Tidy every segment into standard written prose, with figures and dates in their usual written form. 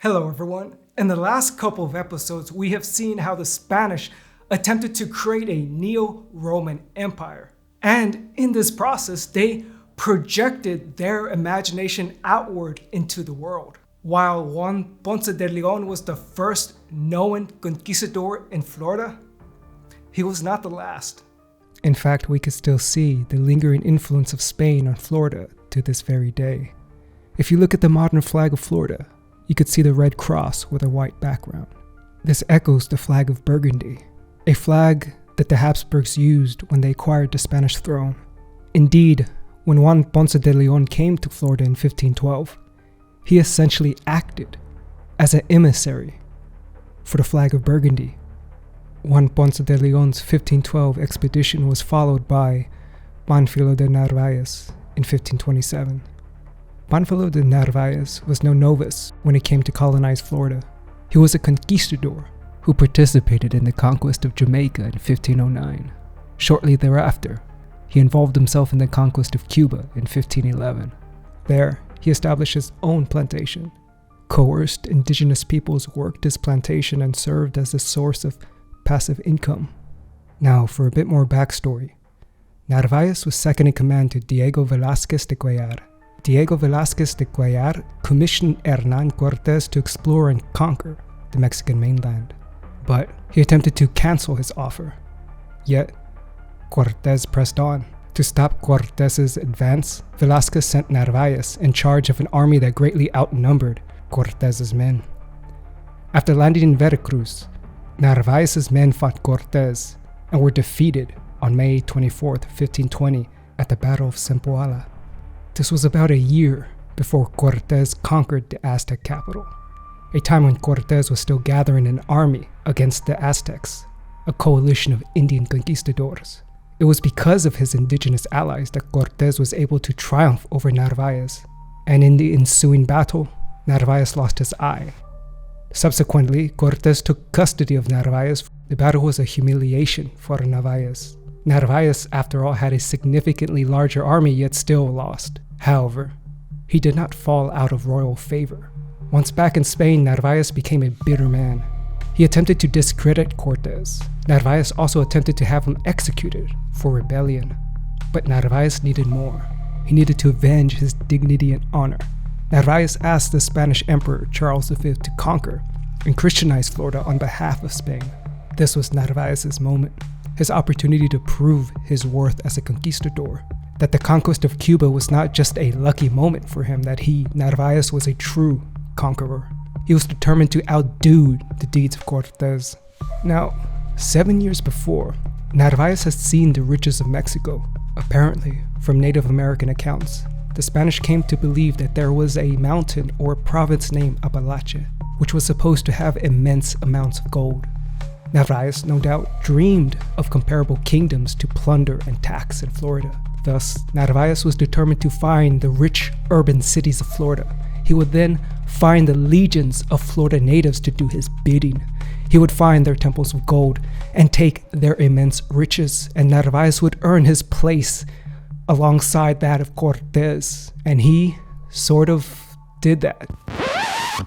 Hello everyone. In the last couple of episodes, we have seen how the Spanish attempted to create a neo-Roman empire. And in this process, they projected their imagination outward into the world. While Juan Ponce de Leon was the first known conquistador in Florida, he was not the last. In fact, we could still see the lingering influence of Spain on Florida to this very day. If you look at the modern flag of Florida, you could see the red cross with a white background. This echoes the flag of Burgundy, a flag that the Habsburgs used when they acquired the Spanish throne. Indeed, when Juan Ponce de Leon came to Florida in 1512, he essentially acted as an emissary for the flag of Burgundy. Juan Ponce de Leon's 1512 expedition was followed by Pánfilo de Narváez in 1527. Pánfilo de Narváez was no novice when it came to colonize Florida. He was a conquistador who participated in the conquest of Jamaica in 1509. Shortly thereafter, he involved himself in the conquest of Cuba in 1511. There, he established his own plantation. Coerced indigenous peoples worked his plantation and served as a source of passive income. Now, for a bit more backstory. Narvaez was second in command to Diego Velázquez de Cuellar. Diego Velázquez de Cuellar commissioned Hernán Cortés to explore and conquer the Mexican mainland, but he attempted to cancel his offer. Yet, Cortés pressed on. To stop Cortés's advance, Velázquez sent Narváez in charge of an army that greatly outnumbered Cortés's men. After landing in Veracruz, Narváez's men fought Cortés and were defeated on May 24, 1520 at the Battle of Zempoala. This was about a year before Cortés conquered the Aztec capital, a time when Cortés was still gathering an army against the Aztecs, a coalition of Indian conquistadors. It was because of his indigenous allies that Cortés was able to triumph over Narváez, and in the ensuing battle, Narváez lost his eye. Subsequently, Cortés took custody of Narváez. The battle was a humiliation for Narváez. Narváez, after all, had a significantly larger army, yet still lost. However, he did not fall out of royal favor. Once back in Spain, Narváez became a bitter man. He attempted to discredit Cortés. Narváez also attempted to have him executed for rebellion. But Narváez needed more. He needed to avenge his dignity and honor. Narváez asked the Spanish Emperor Charles V to conquer and Christianize Florida on behalf of Spain. This was Narváez's moment, his opportunity to prove his worth as a conquistador. That the conquest of Cuba was not just a lucky moment for him, that he, Narváez, was a true conqueror. He was determined to outdo the deeds of Cortés. Now, 7 years before, Narváez had seen the riches of Mexico. Apparently, from Native American accounts, the Spanish came to believe that there was a mountain or province named Apalache, which was supposed to have immense amounts of gold. Narváez, no doubt, dreamed of comparable kingdoms to plunder and tax in Florida. Thus, Narváez was determined to find the rich urban cities of Florida. He would then find the legions of Florida natives to do his bidding. He would find their temples of gold and take their immense riches, and Narváez would earn his place alongside that of Cortés. And he sort of did that.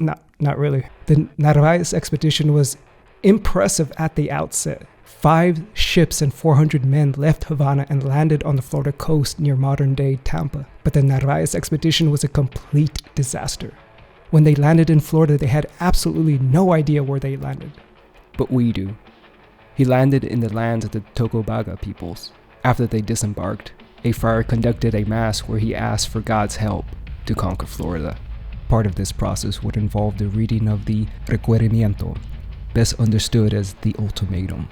Not really. The Narváez expedition was impressive at the outset. 5 ships and 400 men left Havana and landed on the Florida coast near modern-day Tampa. But the Narváez expedition was a complete disaster. When they landed in Florida, they had absolutely no idea where they landed. But we do. He landed in the lands of the Tocobaga peoples. After they disembarked, a friar conducted a mass where he asked for God's help to conquer Florida. Part of this process would involve the reading of the Requerimiento, best understood as the Ultimatum.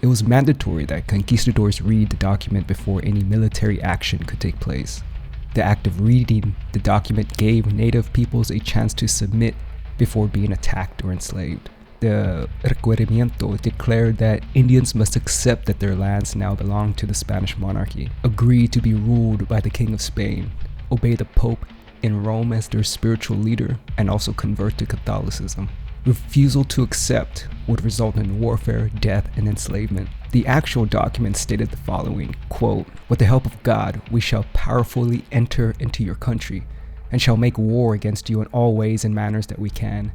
It was mandatory that conquistadors read the document before any military action could take place. The act of reading the document gave native peoples a chance to submit before being attacked or enslaved. The Requerimiento declared that Indians must accept that their lands now belong to the Spanish monarchy, agree to be ruled by the King of Spain, obey the Pope in Rome as their spiritual leader, and also convert to Catholicism. Refusal to accept would result in warfare, death, and enslavement. The actual document stated the following, quote, "With the help of God, we shall powerfully enter into your country, and shall make war against you in all ways and manners that we can,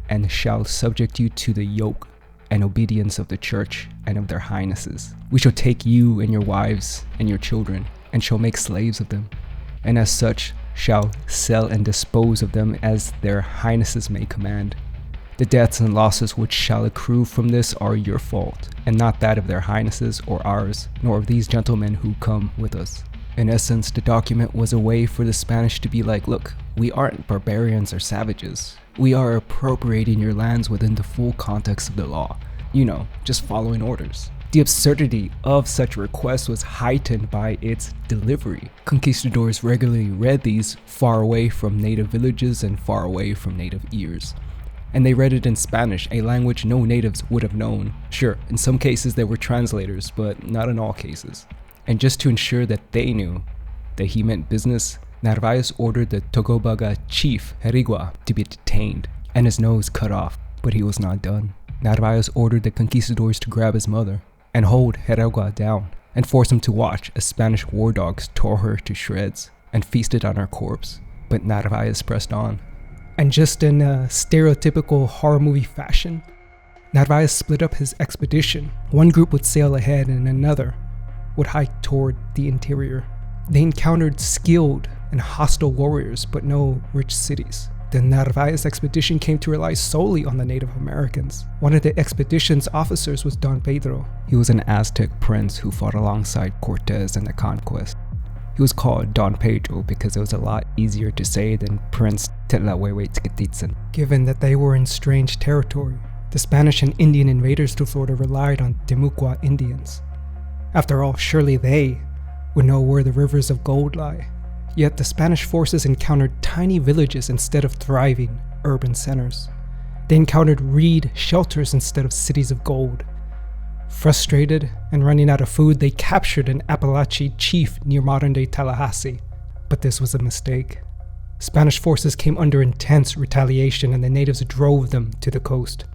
and shall subject you to the yoke and obedience of the church and of their highnesses. We shall take you and your wives and your children, and shall make slaves of them, and as such shall sell and dispose of them as their highnesses may command. The deaths and losses which shall accrue from this are your fault, and not that of their highnesses or ours, nor of these gentlemen who come with us. In essence, the document was a way for the Spanish to be like, look, we aren't barbarians or savages. We are appropriating your lands within the full context of the law. You know, just following orders. The absurdity of such a request was heightened by its delivery. Conquistadors regularly read these far away from native villages and far away from native ears. And they read it in Spanish, a language no natives would have known. Sure, in some cases there were translators, but not in all cases. And just to ensure that they knew that he meant business, Narvaez ordered the Tocobaga chief, Herigua, to be detained and his nose cut off, but he was not done. Narvaez ordered the conquistadors to grab his mother and hold Herigua down and force him to watch as Spanish war dogs tore her to shreds and feasted on her corpse. But Narvaez pressed on. And just in a stereotypical horror movie fashion, Narvaez split up his expedition. One group would sail ahead and another would hike toward the interior. They encountered skilled and hostile warriors, but no rich cities. The Narvaez expedition came to rely solely on the Native Americans. One of the expedition's officers was Don Pedro. He was an Aztec prince who fought alongside Cortez in the Conquest. He was called Don Pedro because it was a lot easier to say than Prince Tlahuehuetzquetitzin. Given that they were in strange territory, the Spanish and Indian invaders to Florida relied on Timucua Indians. After all, surely they would know where the rivers of gold lie. Yet the Spanish forces encountered tiny villages instead of thriving urban centers. They encountered reed shelters instead of cities of gold. Frustrated and running out of food, they captured an Apalachee chief near modern-day Tallahassee. But this was a mistake. Spanish forces came under intense retaliation and the natives drove them to the coast.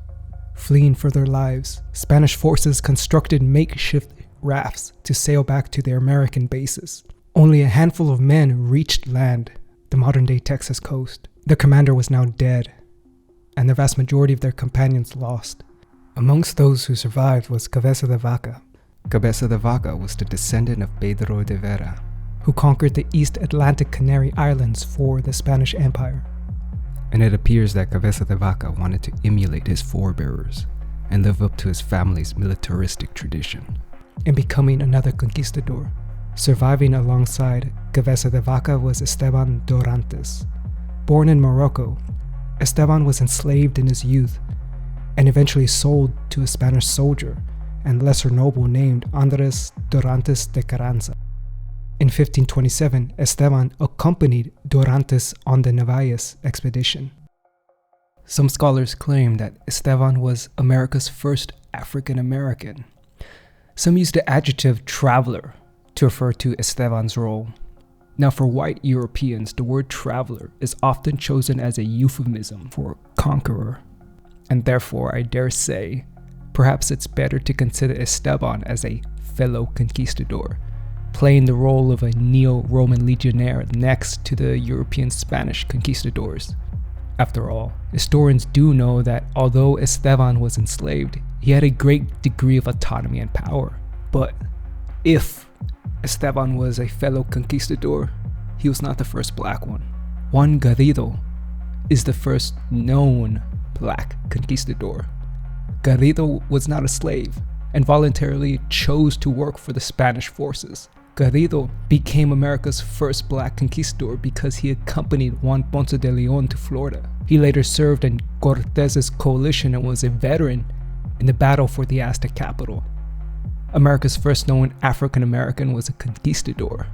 Fleeing for their lives, Spanish forces constructed makeshift rafts to sail back to their American bases. Only a handful of men reached land, the modern-day Texas coast. Their commander was now dead, and the vast majority of their companions lost. Amongst those who survived was Cabeza de Vaca. Cabeza de Vaca was the descendant of Pedro de Vera, who conquered the East Atlantic Canary Islands for the Spanish Empire. And it appears that Cabeza de Vaca wanted to emulate his forebearers and live up to his family's militaristic tradition in becoming another conquistador. Surviving alongside Cabeza de Vaca was Esteban Dorantes. Born in Morocco, Esteban was enslaved in his youth and eventually sold to a Spanish soldier and lesser noble named Andres Dorantes de Carranza. In 1527, Esteban accompanied Dorantes on the Narvaez expedition. Some scholars claim that Esteban was America's first African American. Some use the adjective traveler to refer to Esteban's role. Now, for white Europeans, the word traveler is often chosen as a euphemism for conqueror. And therefore, I dare say, perhaps it's better to consider Esteban as a fellow conquistador, playing the role of a neo-Roman legionnaire next to the European Spanish conquistadors. After all, historians do know that although Esteban was enslaved, he had a great degree of autonomy and power. But if Esteban was a fellow conquistador, he was not the first black one. Juan Garrido is the first known black conquistador. Garrido was not a slave and voluntarily chose to work for the Spanish forces. Garrido became America's first black conquistador because he accompanied Juan Ponce de Leon to Florida. He later served in Cortez's coalition and was a veteran in the battle for the Aztec capital. America's first known African American was a conquistador.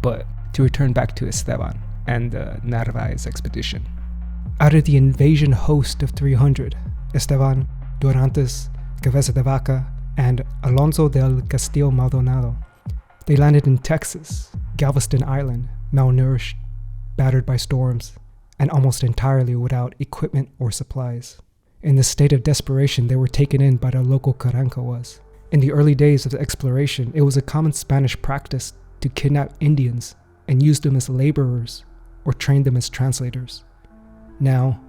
But to return back to Esteban and the Narvaez expedition. Out of the invasion host of 300, Esteban, Dorantes, Cabeza de Vaca, and Alonso del Castillo Maldonado, they landed in Texas, Galveston Island, malnourished, battered by storms, and almost entirely without equipment or supplies. In this state of desperation, they were taken in by the local Karankawas. In the early days of the exploration, it was a common Spanish practice to kidnap Indians and use them as laborers or train them as translators. Now,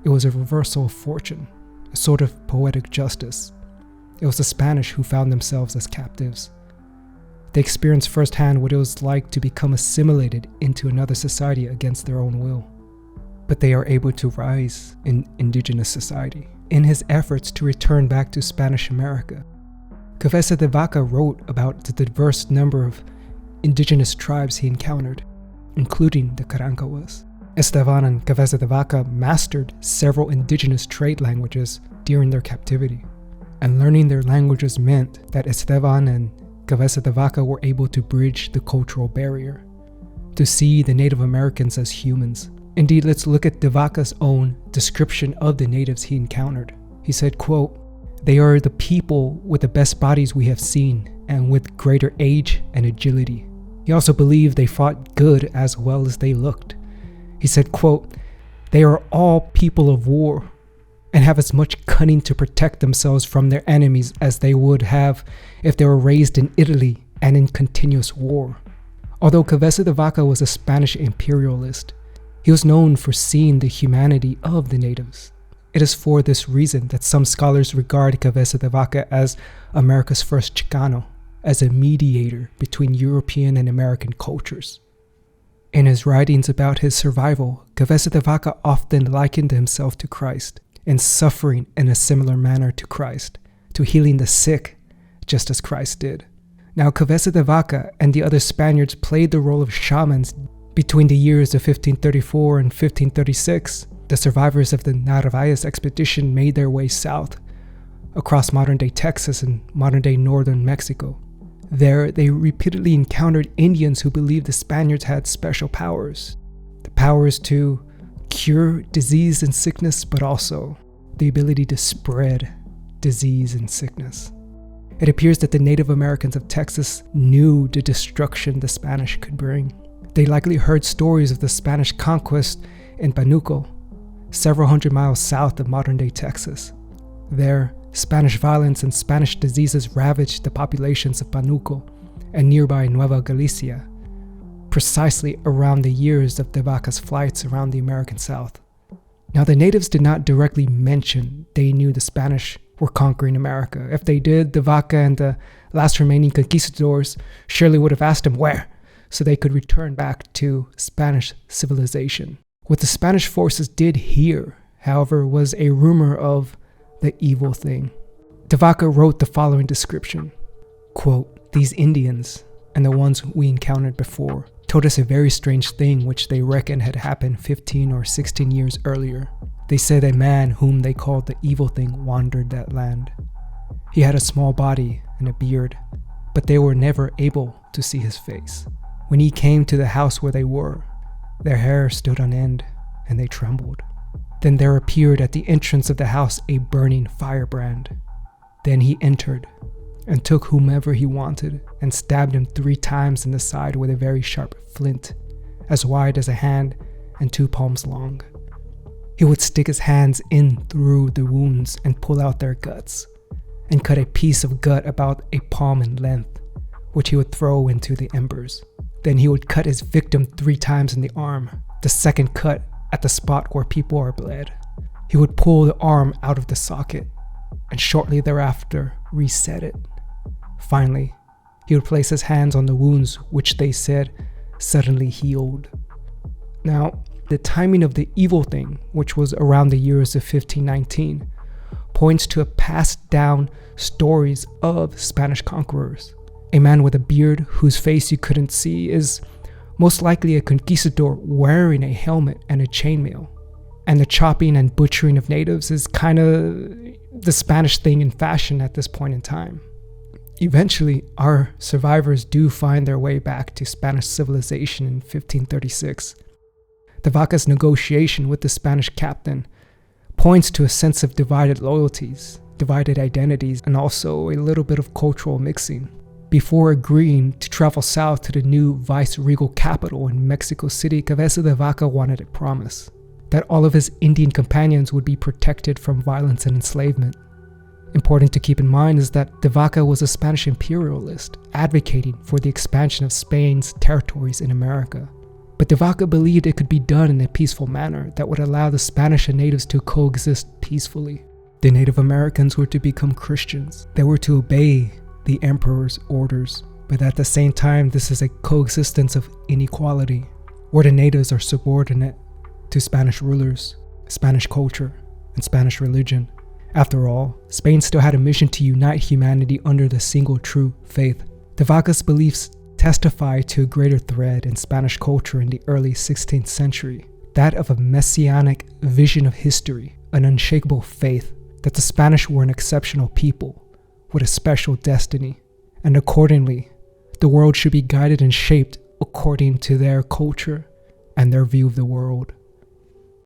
It was a reversal of fortune, a sort of poetic justice. It was the Spanish who found themselves as captives. They experienced firsthand what it was like to become assimilated into another society against their own will. But they are able to rise in indigenous society in his efforts to return back to Spanish America. Cabeza de Vaca wrote about the diverse number of indigenous tribes he encountered, including the Karankawas. Esteban and Cabeza de Vaca mastered several indigenous trade languages during their captivity, and learning their languages meant that Esteban and Cabeza de Vaca were able to bridge the cultural barrier, to see the Native Americans as humans. Indeed, let's look at de Vaca's own description of the natives he encountered. He said, quote, "They are the people with the best bodies we have seen, and with greater age and agility." He also believed they fought good as well as they looked. He said, quote, "They are all people of war, and have as much cunning to protect themselves from their enemies as they would have if they were raised in Italy and in continuous war." Although Cabeza de Vaca was a Spanish imperialist, he was known for seeing the humanity of the natives. It is for this reason that some scholars regard Cabeza de Vaca as America's first Chicano, as a mediator between European and American cultures. In his writings about his survival, Cabeza de Vaca often likened himself to Christ, and suffering in a similar manner to Christ, to healing the sick, just as Christ did. Now, Cabeza de Vaca and the other Spaniards played the role of shamans between the years of 1534 and 1536. The survivors of the Narvaez expedition made their way south, across modern-day Texas and modern-day northern Mexico. There, they repeatedly encountered Indians who believed the Spaniards had special powers. The powers to cure disease and sickness, but also the ability to spread disease and sickness. It appears that the Native Americans of Texas knew the destruction the Spanish could bring. They likely heard stories of the Spanish conquest in Pánuco, several hundred miles south of modern-day Texas. There, Spanish violence and Spanish diseases ravaged the populations of Pánuco and nearby Nueva Galicia, precisely around the years of de Vaca's flights around the American South. Now, the natives did not directly mention they knew the Spanish were conquering America. If they did, de Vaca and the last remaining conquistadors surely would have asked him where, so they could return back to Spanish civilization. What the Spanish forces did hear, however, was a rumor of the evil thing. De Vaca wrote the following description, quote, "These Indians, and the ones we encountered before, told us a very strange thing which they reckon had happened 15 or 16 years earlier. They said a man whom they called the evil thing wandered that land. He had a small body and a beard, but they were never able to see his face. When he came to the house where they were, their hair stood on end, and they trembled. Then there appeared at the entrance of the house a burning firebrand. Then he entered, and took whomever he wanted, and stabbed him 3 times in the side with a very sharp flint, as wide as a hand and 2 palms long. He would stick his hands in through the wounds and pull out their guts, and cut a piece of gut about a palm in length, which he would throw into the embers. Then he would cut his victim 3 times in the arm, the second cut at the spot where people are bled. He would pull the arm out of the socket, and shortly thereafter reset it. Finally, he would place his hands on the wounds which they said suddenly healed." Now, the timing of the evil thing, which was around the years of 1519, points to a passed down stories of Spanish conquerors. A man with a beard whose face you couldn't see is most likely a conquistador wearing a helmet and a chainmail. And the chopping and butchering of natives is kind of the Spanish thing in fashion at this point in time. Eventually, our survivors do find their way back to Spanish civilization in 1536. De Vaca's negotiation with the Spanish captain points to a sense of divided loyalties, divided identities, and also a little bit of cultural mixing. Before agreeing to travel south to the new vice-regal capital in Mexico City, Cabeza de Vaca wanted a promise that all of his Indian companions would be protected from violence and enslavement. Important to keep in mind is that de Vaca was a Spanish imperialist, advocating for the expansion of Spain's territories in America. But de Vaca believed it could be done in a peaceful manner that would allow the Spanish and natives to coexist peacefully. The Native Americans were to become Christians. They were to obey the emperor's orders. But at the same time, this is a coexistence of inequality, where the natives are subordinate to Spanish rulers, Spanish culture, and Spanish religion. After all, Spain still had a mission to unite humanity under the single true faith. De Vaca's beliefs testify to a greater thread in Spanish culture in the early 16th century, that of a messianic vision of history, an unshakable faith that the Spanish were an exceptional people with a special destiny, and accordingly, the world should be guided and shaped according to their culture and their view of the world.